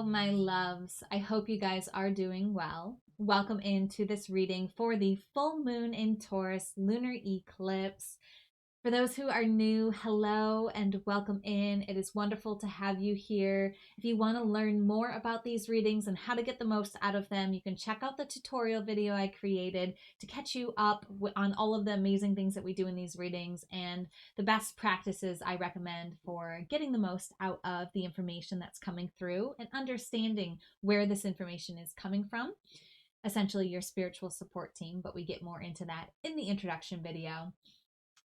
Hello, my loves. I hope you guys are doing well. Welcome into this reading for the full moon in Taurus lunar eclipse. For those who are new, hello and welcome in. It is wonderful to have you here. If you want to learn more about these readings and how to get the most out of them, you can check out the tutorial video I created to catch you up on all of the amazing things that we do in these readings and the best practices I recommend for getting the most out of the information that's coming through and understanding where this information is coming from. Essentially your spiritual support team, but we get more into that in the introduction video.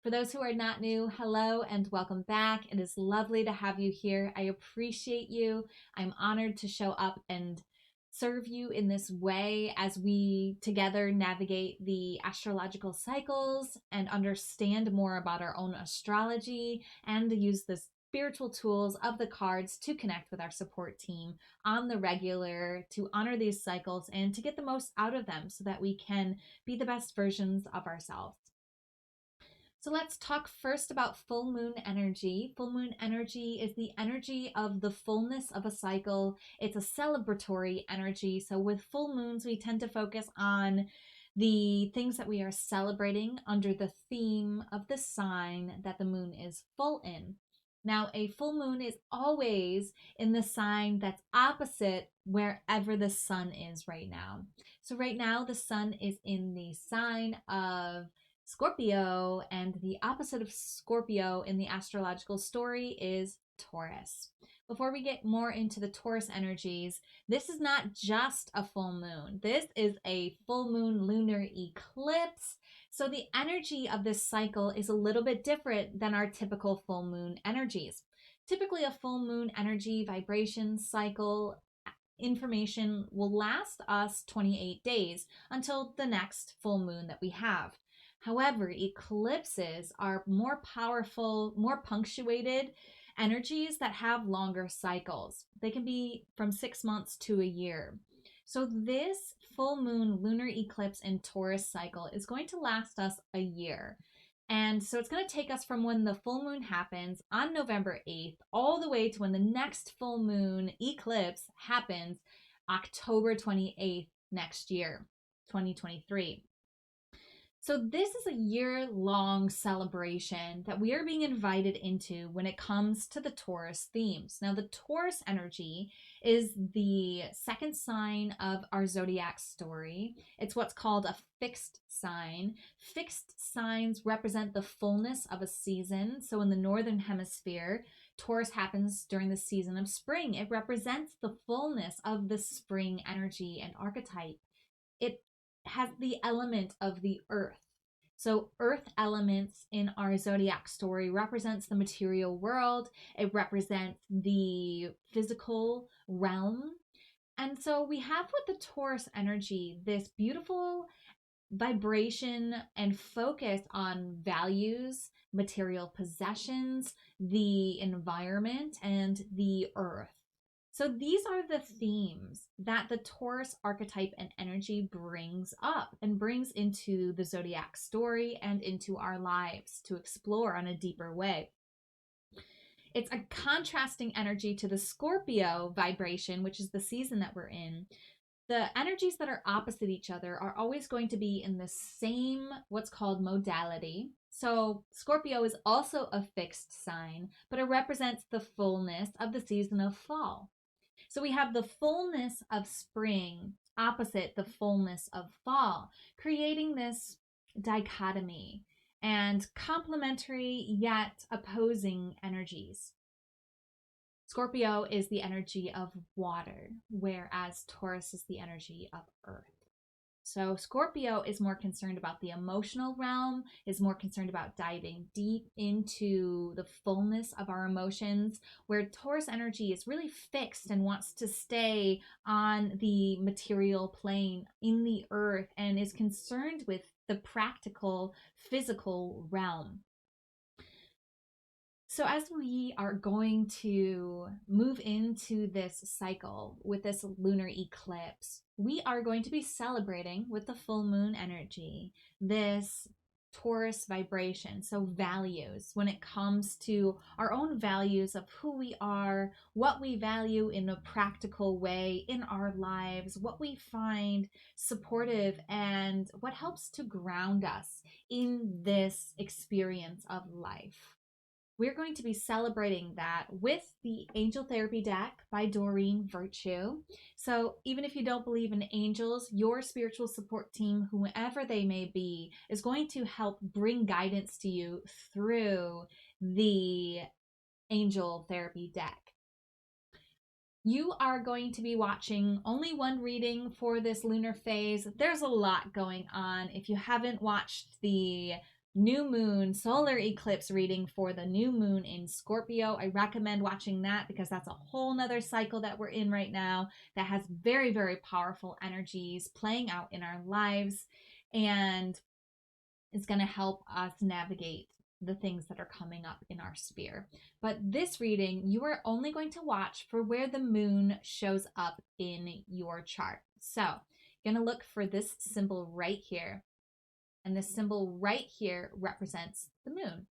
For those who are not new, hello and welcome back. It is lovely to have you here. I appreciate you. I'm honored to show up and serve you in this way as we together navigate the astrological cycles and understand more about our own astrology and to use the spiritual tools of the cards to connect with our support team on the regular, to honor these cycles and to get the most out of them so that we can be the best versions of ourselves. So let's talk first about full moon energy. Full moon energy is the energy of the fullness of a cycle. It's a celebratory energy. So with full moons, we tend to focus on the things that we are celebrating under the theme of the sign that the moon is full in. Now, a full moon is always in the sign that's opposite wherever the sun is right now. So right now, the sun is in the sign of Scorpio, and the opposite of Scorpio in the astrological story is Taurus. Before we get more into the Taurus energies, this is not just a full moon. This is a full moon lunar eclipse. So the energy of this cycle is a little bit different than our typical full moon energies. Typically, a full moon energy vibration cycle information will last us 28 days until the next full moon that we have. However, eclipses are more powerful, more punctuated energies that have longer cycles. They can be from 6 months to a year. So this full moon lunar eclipse in Taurus cycle is going to last us a year. And so it's going to take us from when the full moon happens on November 8th all the way to when the next full moon eclipse happens October 28th next year, 2023. So this is a year-long celebration that we are being invited into when it comes to the Taurus themes. Now, the Taurus energy is the second sign of our zodiac story. It's what's called a fixed sign. Fixed signs represent the fullness of a season. So in the Northern Hemisphere, Taurus happens during the season of spring. It represents the fullness of the spring energy and archetype. It has the element of the earth. So earth elements in our zodiac story represents the material world. It represents the physical realm. And so we have with the Taurus energy this beautiful vibration and focus on values, material possessions, the environment, and the earth. So these are the themes that the Taurus archetype and energy brings up and brings into the zodiac story and into our lives to explore on a deeper way. It's a contrasting energy to the Scorpio vibration, which is the season that we're in. The energies that are opposite each other are always going to be in the same, what's called modality. So Scorpio is also a fixed sign, but it represents the fullness of the season of fall. So we have the fullness of spring opposite the fullness of fall, creating this dichotomy and complementary yet opposing energies. Scorpio is the energy of water, whereas Taurus is the energy of earth. So Scorpio is more concerned about the emotional realm, is more concerned about diving deep into the fullness of our emotions, where Taurus energy is really fixed and wants to stay on the material plane in the earth and is concerned with the practical, physical realm. So as we are going to move into this cycle with this lunar eclipse, we are going to be celebrating with the full moon energy this Taurus vibration, so values, when it comes to our own values of who we are, what we value in a practical way in our lives, what we find supportive, and what helps to ground us in this experience of life. We're going to be celebrating that with the Angel Therapy deck by Doreen Virtue. So even if you don't believe in angels, your spiritual support team, whoever they may be, is going to help bring guidance to you through the Angel Therapy deck. You are going to be watching only one reading for this lunar phase. There's a lot going on. If you haven't watched the new moon solar eclipse reading for the new moon in Scorpio, I recommend watching that because that's a whole nother cycle that we're in right now that has very, very powerful energies playing out in our lives, and it's going to help us navigate the things that are coming up in our sphere. But this reading, you are only going to watch for where the moon shows up in your chart. So you're going to look for this symbol right here. And this symbol right here represents the moon.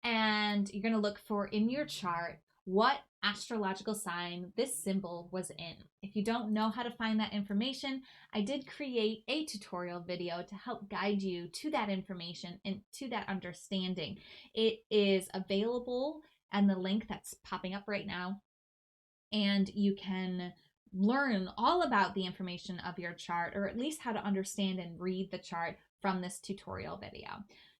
And you're going to look for in your chart what astrological sign this symbol was in. If you don't know how to find that information, I did create a tutorial video to help guide you to that information and to that understanding. It is available and the link that's popping up right now. And you can learn all about the information of your chart, or at least how to understand and read the chart from this tutorial video.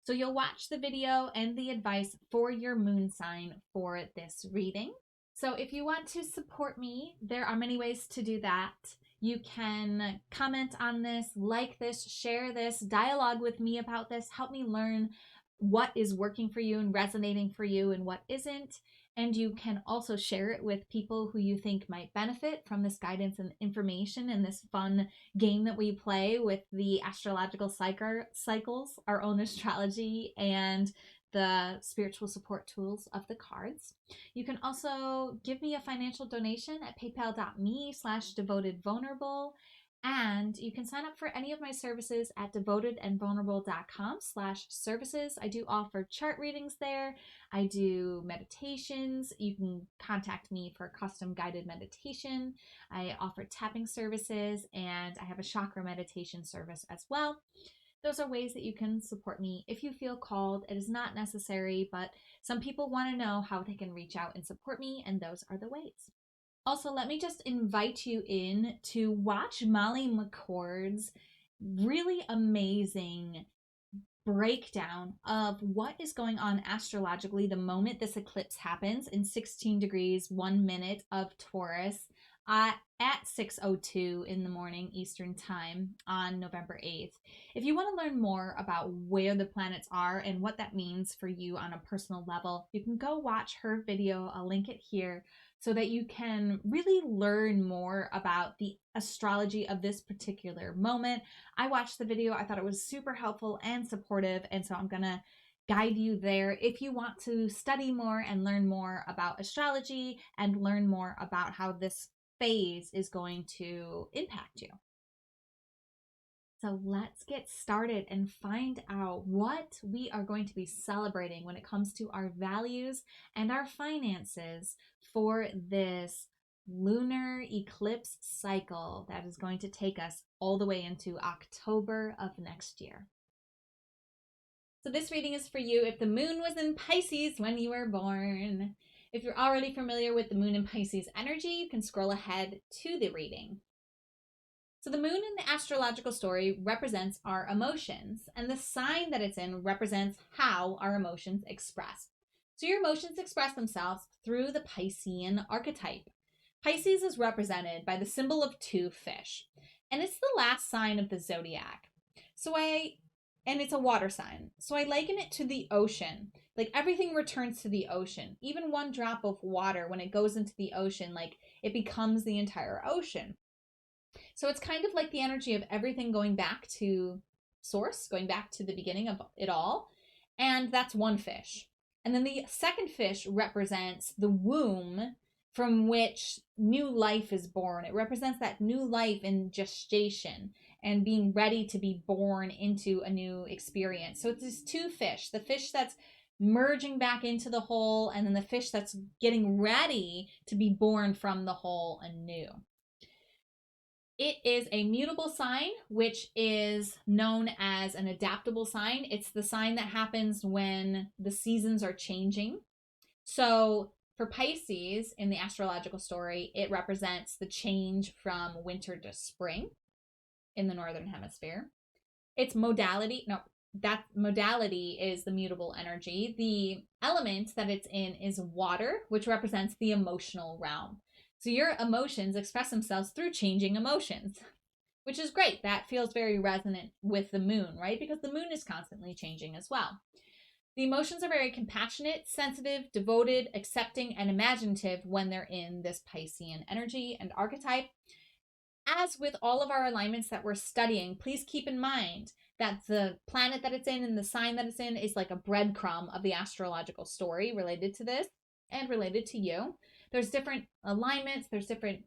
So you'll watch the video and the advice for your moon sign for this reading. So if you want to support me, there are many ways to do that. You can comment on this, like this, share this, dialogue with me about this, help me learn what is working for you and resonating for you and what isn't. And you can also share it with people who you think might benefit from this guidance and information and this fun game that we play with the astrological cycles, our own astrology, and the spiritual support tools of the cards. You can also give me a financial donation at paypal.me/devotedvulnerable. And you can sign up for any of my services at devotedandvulnerable.com/services. I do offer chart readings there. I do meditations. You can contact me for custom guided meditation. I offer tapping services, and I have a chakra meditation service as well. Those are ways that you can support me if you feel called. It is not necessary, but some people want to know how they can reach out and support me, and those are the ways. Also, let me just invite you in to watch Molly MacLeod's really amazing breakdown of what is going on astrologically the moment this eclipse happens in 16 degrees 1 minute of Taurus at 6:02 in the morning Eastern time on November 8th. If you want to learn more about where the planets are and what that means for you on a personal level, you can go watch her video. I'll link it here, so that you can really learn more about the astrology of this particular moment. I watched the video. I thought it was super helpful and supportive, and so I'm going to guide you there if you want to study more and learn more about astrology and learn more about how this phase is going to impact you. So let's get started and find out what we are going to be celebrating when it comes to our values and our finances for this lunar eclipse cycle that is going to take us all the way into October of next year. So this reading is for you if the moon was in Pisces when you were born. If you're already familiar with the moon in Pisces energy, you can scroll ahead to the reading. So the moon in the astrological story represents our emotions, and the sign that it's in represents how our emotions express. So your emotions express themselves through the Piscean archetype. Pisces is represented by the symbol of 2 fish, and it's the last sign of the zodiac. And it's a water sign. So I liken it to the ocean. Like everything returns to the ocean. Even one drop of water, when it goes into the ocean, like it becomes the entire ocean. So it's kind of like the energy of everything going back to source, going back to the beginning of it all. And that's one fish. And then the second fish represents the womb from which new life is born. It represents that new life in gestation and being ready to be born into a new experience. So it's these two fish, the fish that's merging back into the whole, and then the fish that's getting ready to be born from the whole anew. It is a mutable sign, which is known as an adaptable sign. It's the sign that happens when the seasons are changing. So for Pisces, in the astrological story, it represents the change from winter to spring in the northern hemisphere. Its modality, no, that modality is the mutable energy. The element that it's in is water, which represents the emotional realm. So your emotions express themselves through changing emotions, which is great. That feels very resonant with the moon, right? Because the moon is constantly changing as well. The emotions are very compassionate, sensitive, devoted, accepting, and imaginative when they're in this Piscean energy and archetype. As with all of our alignments that we're studying, please keep in mind that the planet that it's in and the sign that it's in is like a breadcrumb of the astrological story related to this and related to you. There's different alignments, there's different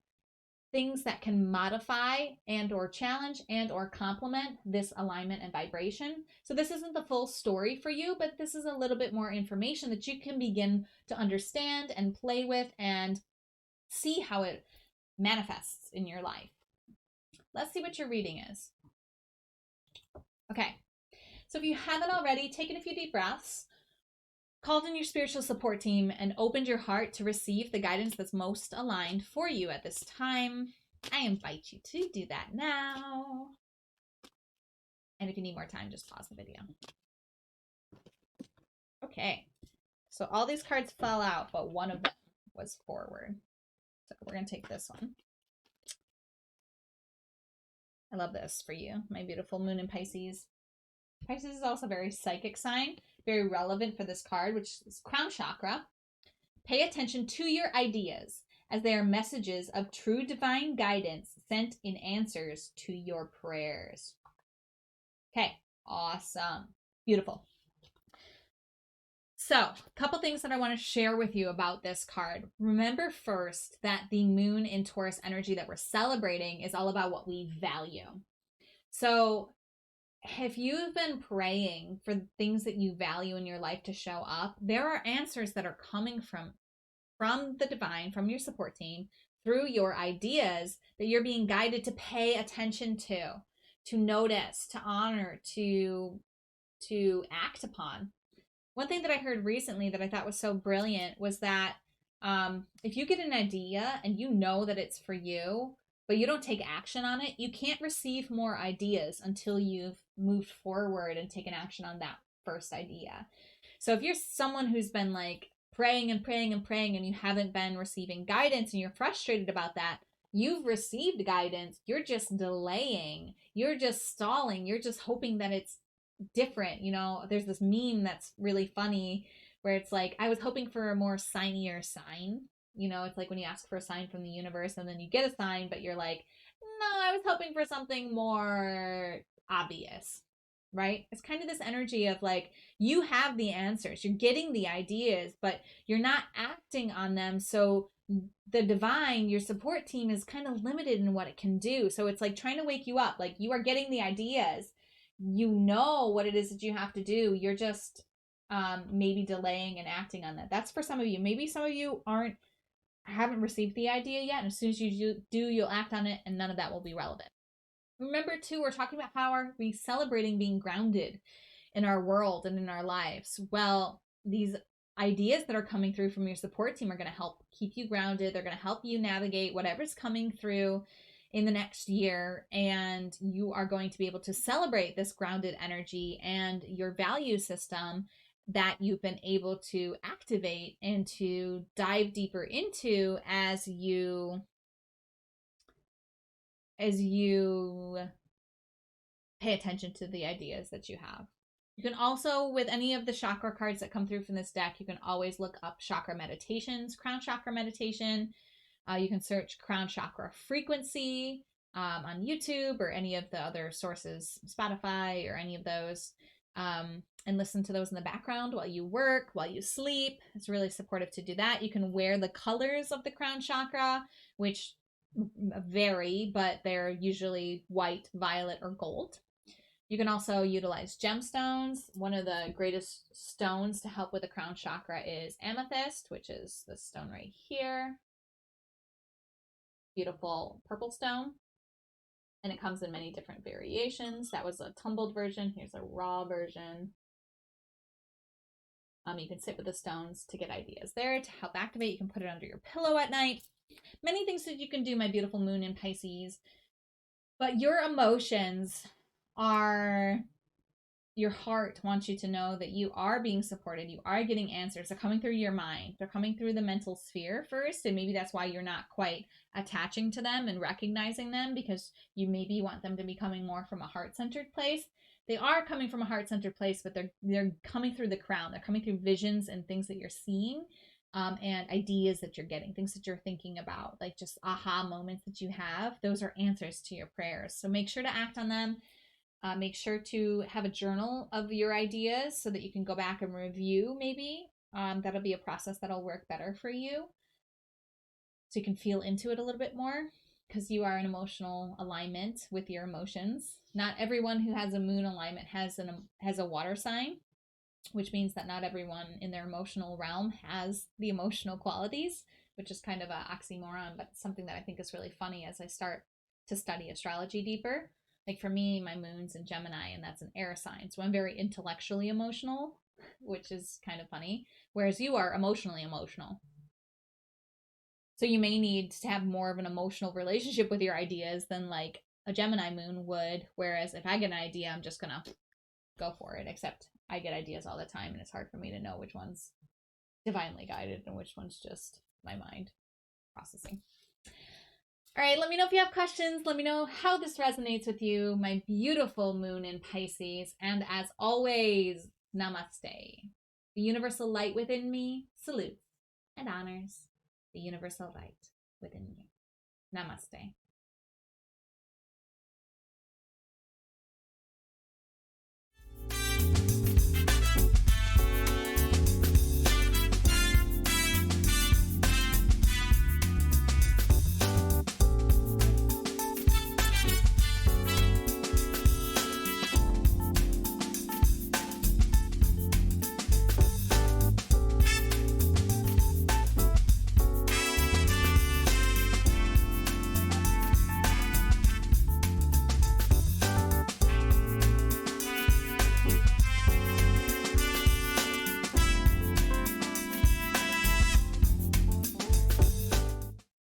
things that can modify and or challenge and or complement this alignment and vibration. So this isn't the full story for you, but this is a little bit more information that you can begin to understand and play with and see how it manifests in your life. Let's see what your reading is. Okay, so if you haven't already, taken a few deep breaths, called in your spiritual support team, and opened your heart to receive the guidance that's most aligned for you at this time, I invite you to do that now. And if you need more time, just pause the video. Okay, so all these cards fell out, but one of them was forward. So we're going to take this one. I love this for you, my beautiful moon in Pisces. Pisces is also a very psychic sign, very relevant for this card, which is crown chakra. Pay attention to your ideas, as they are messages of true divine guidance sent in answers to your prayers. Okay, awesome. Beautiful. So, a couple things that I want to share with you about this card. Remember first that the moon in Taurus energy that we're celebrating is all about what we value. So, if you've been praying for things that you value in your life to show up, there are answers that are coming from the divine, from your support team, through your ideas that you're being guided to pay attention to notice, to honor, to act upon. One thing that I heard recently that I thought was so brilliant was that if you get an idea and you know that it's for you, but you don't take action on it, you can't receive more ideas until you've moved forward and taken action on that first idea. So if you're someone who's been like praying and praying and praying and you haven't been receiving guidance and you're frustrated about that, you've received guidance, you're just delaying, you're just stalling, you're just hoping that it's different. You know, there's this meme that's really funny where it's like, I was hoping for a more signier sign. You know, it's like when you ask for a sign from the universe and then you get a sign, but you're like, no, I was hoping for something more obvious, right? It's kind of this energy of like, you have the answers, you're getting the ideas, but you're not acting on them. So the divine, your support team, is kind of limited in what it can do. So it's like trying to wake you up. Like, you are getting the ideas, you know what it is that you have to do. You're just maybe delaying and acting on that. That's for some of you. Maybe some of you haven't received the idea yet, and as soon as you do, you'll act on it, and none of that will be relevant. Remember too, we're talking about how are we celebrating being grounded in our world and in our lives. Well, these ideas that are coming through from your support team are going to help keep you grounded. They're going to help you navigate whatever's coming through in the next year, and you are going to be able to celebrate this grounded energy and your value system that you've been able to activate and to dive deeper into as you pay attention to the ideas that you have. You can also, with any of the chakra cards that come through from this deck, you can always look up chakra meditations, crown chakra meditation. You can search crown chakra frequency on YouTube or any of the other sources, Spotify or any of those. and listen to those in the background while you work, while you sleep. It's really supportive to do that. You can wear the colors of the crown chakra, which vary, but they're usually white, violet, or gold. You can also utilize gemstones. One of the greatest stones to help with the crown chakra is amethyst, which is this stone right here. Beautiful purple stone. And it comes in many different variations. That was a tumbled version. Here's a raw version. You can sit with the stones to get ideas there to help activate. You can put it under your pillow at night. Many things that you can do, my beautiful moon in Pisces. But your emotions are, your heart wants you to know that you are being supported. You are getting answers. They're coming through your mind. They're coming through the mental sphere first. And maybe that's why you're not quite attaching to them and recognizing them, because you maybe want them to be coming more from a heart-centered place. They are coming from a heart-centered place, but they're coming through the crown. They're coming through visions and things that you're seeing, and ideas that you're getting, things that you're thinking about, like just aha moments that you have. Those are answers to your prayers. So make sure to act on them. Make sure to have a journal of your ideas so that you can go back and review maybe. That'll be a process that'll work better for you. So you can feel into it a little bit more, because you are in emotional alignment with your emotions. Not everyone who has a moon alignment has a water sign, which means that not everyone in their emotional realm has the emotional qualities, which is kind of an oxymoron, but something that I think is really funny as I start to study astrology deeper. Like for me, my moon's in Gemini, and that's an air sign. So I'm very intellectually emotional, which is kind of funny, whereas you are emotionally emotional. So you may need to have more of an emotional relationship with your ideas than like a Gemini moon would. Whereas if I get an idea, I'm just going to go for it. Except I get ideas all the time, and it's hard for me to know which one's divinely guided and which one's just my mind processing. All right, let me know if you have questions. Let me know how this resonates with you, my beautiful moon in Pisces. And as always, namaste. The universal light within me salutes and honors the universal light within you. Namaste.